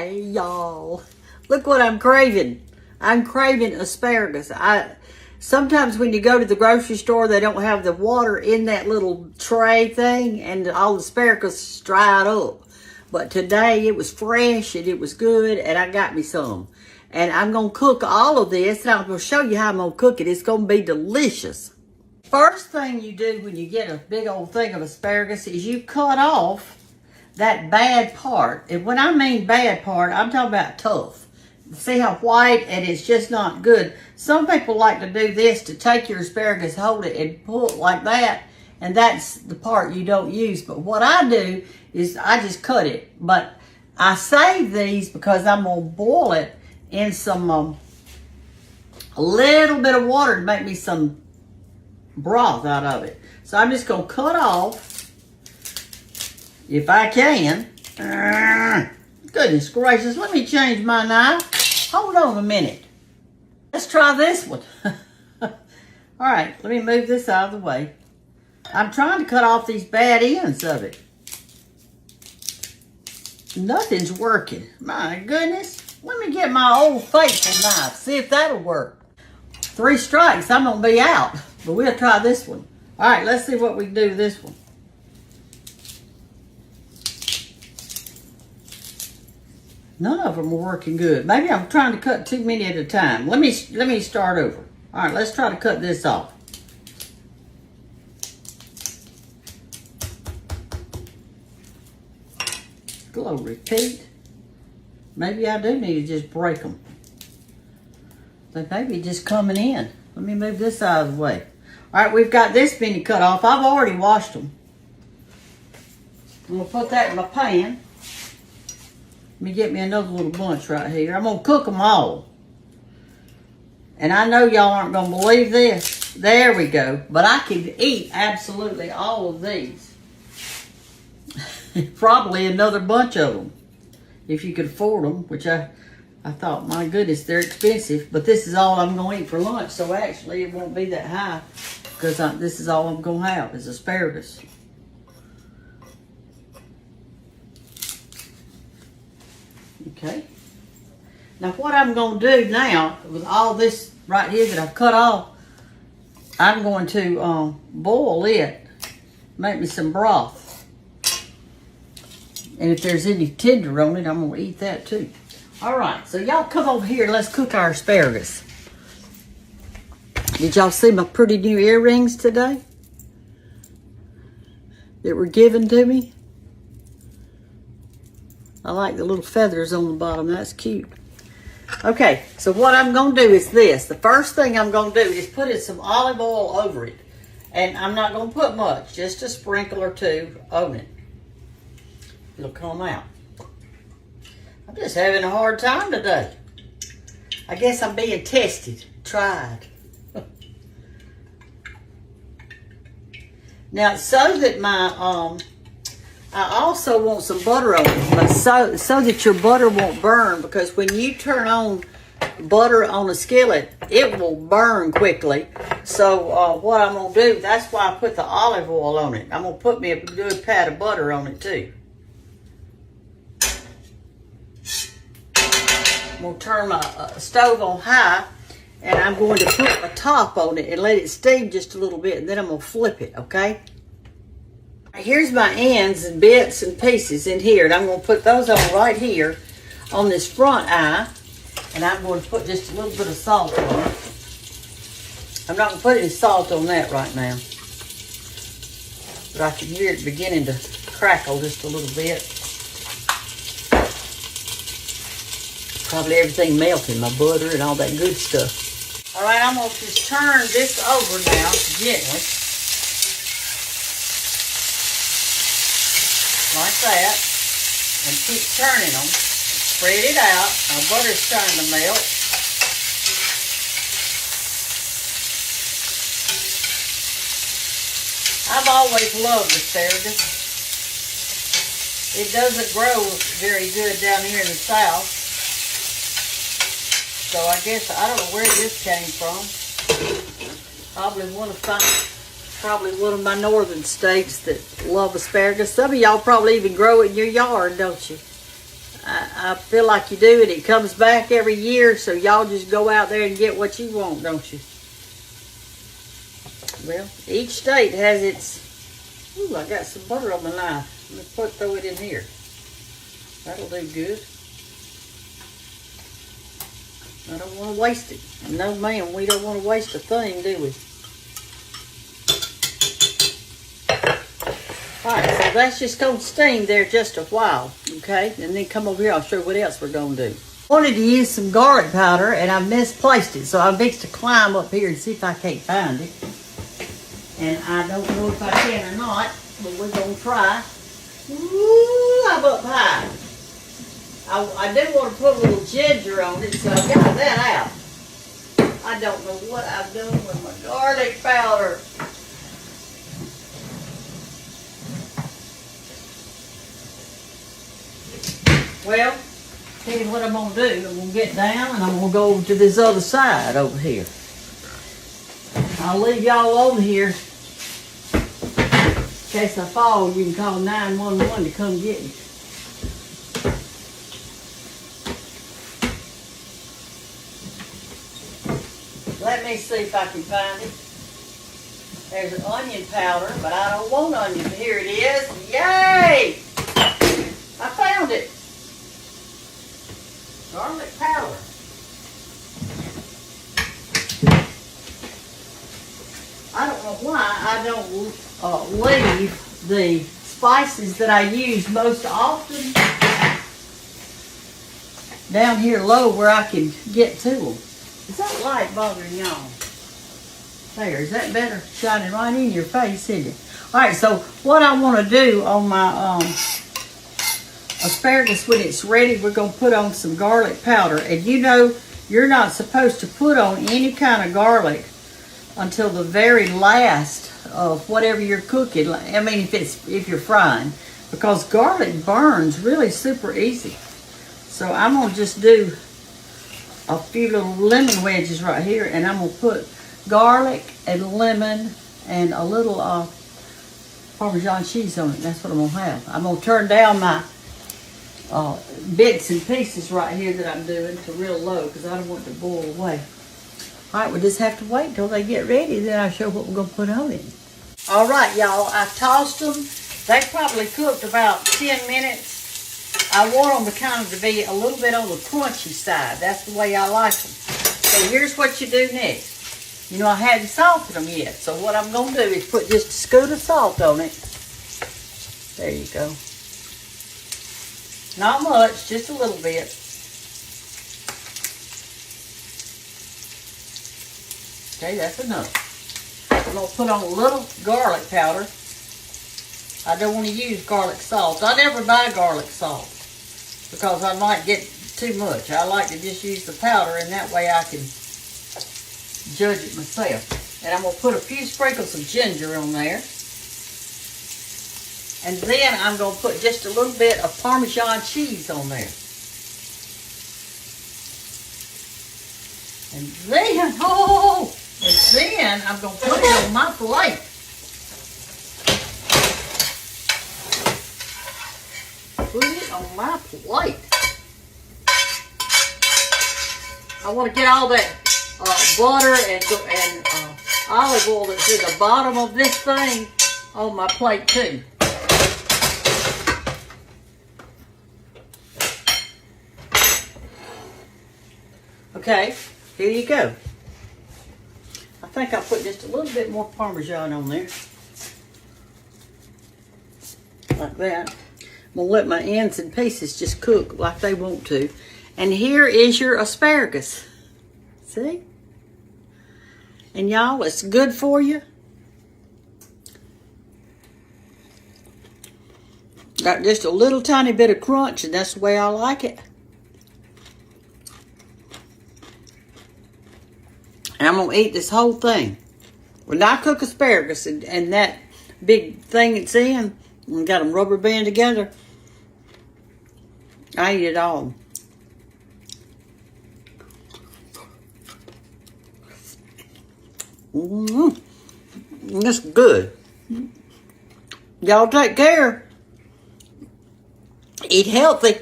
Hey y'all, look what I'm craving. I'm craving asparagus. Sometimes when you go to the grocery store, they don't have the water in that little tray thing, and all the asparagus is dried up. But today it was fresh and it was good, and I got me some. And I'm gonna cook all of this, and I'm gonna show you how I'm gonna cook it. It's gonna be delicious. First thing you do when you get a big old thing of asparagus is you cut off that bad part. And when I mean bad part, I'm talking about tough. See how white, and it's just not good. Some people like to do this, to take your asparagus, hold it, and pull it like that, and that's the part you don't use. But what I do is I just cut it. But I save these because I'm going to boil it in some, a little bit of water to make me some broth out of it. So I'm just going to cut off, if I can. Goodness gracious, let me change my knife. Hold on a minute. Let's try this one. All right, let me move this out of the way. I'm trying to cut off these bad ends of it. Nothing's working. My goodness. Let me get my old faithful knife, see if that'll work. 3 strikes, I'm gonna be out. But we'll try this one. All right, let's see what we can do with this one. None of them are working good. Maybe I'm trying to cut too many at a time. Let me start over. All right, let's try to cut this off. Glory Pete. Maybe I do need to just break them. They may be just coming in. Let me move this out of the way. All right, we've got this many cut off. I've already washed them. I'm going to put that in my pan. Let me get me another little bunch right here. I'm going to cook them all. And I know y'all aren't going to believe this. There we go. But I could eat absolutely all of these. Probably another bunch of them. If you could afford them. Which I thought, my goodness, they're expensive. But this is all I'm going to eat for lunch. So actually it won't be that high. Because this is all I'm going to have is asparagus. Okay. Now what I'm going to do now, with all this right here that I've cut off, I'm going to boil it, make me some broth. And if there's any tender on it, I'm going to eat that too. All right, so y'all come over here and let's cook our asparagus. Did y'all see my pretty new earrings today that were given to me? I like the little feathers on the bottom. That's cute. Okay, so what I'm going to do is this. The first thing I'm going to do is put in some olive oil over it. And I'm not going to put much, just a sprinkle or two on it. It'll come out. I'm just having a hard time today. I guess I'm being tested, tried. Now, so that my, I also want some butter on it, but so that your butter won't burn, because when you turn on butter on a skillet, it will burn quickly. So what I'm going to do, that's why I put the olive oil on it. I'm going to put me a good pat of butter on it too. I'm going to turn my stove on high, and I'm going to put a top on it and let it steam just a little bit, and then I'm going to flip it, okay? Here's my ends and bits and pieces in here, and I'm going to put those on right here on this front eye, and I'm going to put just a little bit of salt on it. I'm not going to put any salt on that right now, but I can hear it beginning to crackle just a little bit. Probably everything melting, my butter and all that good stuff. All right, I'm going to just turn this over now gently. Like that, and keep turning them. Spread it out. My butter's starting to melt. I've always loved asparagus. It doesn't grow very good down here in the south. So I guess, I don't know where this came from. Probably one of my northern states that love asparagus. Some of y'all probably even grow it in your yard, don't you? I feel like you do, and it comes back every year, so y'all just go out there and get what you want, don't you? Well, each state has its... Ooh, I got some butter on my knife. Let me throw it in here. That'll do good. I don't want to waste it. No, ma'am, we don't want to waste a thing, do we? Alright, so that's just going to steam there just a while, okay? And then come over here, I'll show you what else we're going to do. I wanted to use some garlic powder, and I misplaced it, so I'm fixed to climb up here and see if I can't find it. And I don't know if I can or not, but we're going to try. Ooh, I'm up high. I do want to put a little ginger on it, so I got that out. I don't know what I've done with my garlic powder. Well, tell you what I'm going to do. I'm going to get down and I'm going to go over to this other side over here. I'll leave y'all on here. In case I fall, you can call 911 to come get me. Let me see if I can find it. There's an onion powder, but I don't want onion. Here it is. Yay! I found it. Garlic powder. I don't know why I don't leave the spices that I use most often down here low where I can get to them. Is that light bothering y'all? There, is that better? Shining right in your face, isn't it? Alright, so what I want to do on my asparagus when it's ready, we're going to put on some garlic powder. And you know, you're not supposed to put on any kind of garlic until the very last of whatever you're cooking. I mean, if you're frying, because garlic burns really super easy. So I'm going to just do a few little lemon wedges right here, and I'm going to put garlic and lemon and a little Parmesan cheese on it. That's what I'm going to have. I'm going to turn down my bits and pieces right here that I'm doing to real low because I don't want it to boil away. Alright, we just have to wait until they get ready, then I'll show what we're going to put on it. Alright, y'all, I tossed them. They probably cooked about 10 minutes. I want them to kind of be a little bit on the crunchy side. That's the way I like them. So here's what you do next. You know, I hadn't salted them yet, so what I'm going to do is put just a scoop of salt on it. There you go. Not much, just a little bit. Okay, that's enough. I'm going to put on a little garlic powder. I don't want to use garlic salt. I never buy garlic salt because I might get too much. I like to just use the powder, and that way I can judge it myself. And I'm going to put a few sprinkles of ginger on there. And then I'm going to put just a little bit of Parmesan cheese on there. And then I'm going to put it on my plate. Put it on my plate. I want to get all that butter and olive oil that's in the bottom of this thing on my plate too. Okay, here you go. I think I'll put just a little bit more Parmesan on there. Like that. I'm going to let my ends and pieces just cook like they want to. And here is your asparagus. See? And y'all, it's good for you. Got just a little tiny bit of crunch, and that's the way I like it. And I'm going to eat this whole thing. When I cook asparagus and that big thing it's in, and got them rubber band together, I eat it all. That's good. Y'all take care. Eat healthy.